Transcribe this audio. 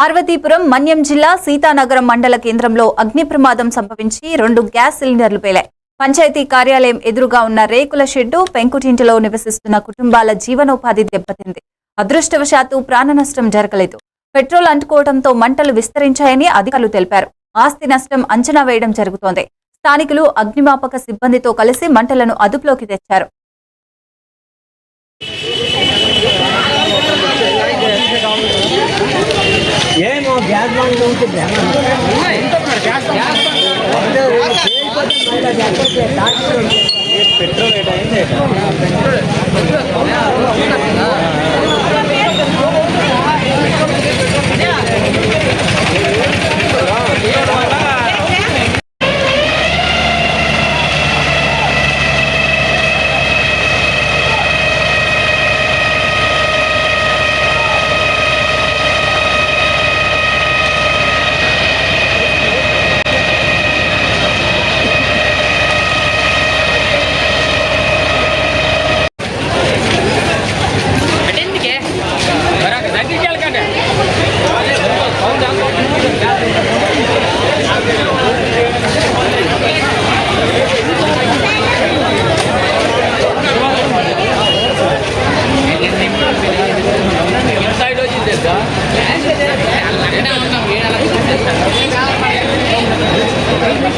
పార్వతీపురం మన్యం జిల్లా సీతానగరం మండల కేంద్రంలో అగ్ని ప్రమాదం సంభవించి 2 గ్యాస్ సిలిండర్లు పేలాయి. పంచాయతీ కార్యాలయం ఎదురుగా ఉన్న రేకుల షెడ్డు, పెంకుటింటిలో నివసిస్తున్న కుటుంబాల జీవనోపాధి దెబ్బతింది. అదృష్టవశాత్తు ప్రాణ నష్టం జరగలేదు. పెట్రోల్ అంటుకోవడంతో మంటలు విస్తరించాయని అధికారులు తెలిపారు. ఆస్తి నష్టం అంచనా వేయడం జరుగుతోంది. స్థానికులు అగ్నిమాపక సిబ్బందితో కలిసి మంటలను అదుపులోకి తెచ్చారు. पेट्रोल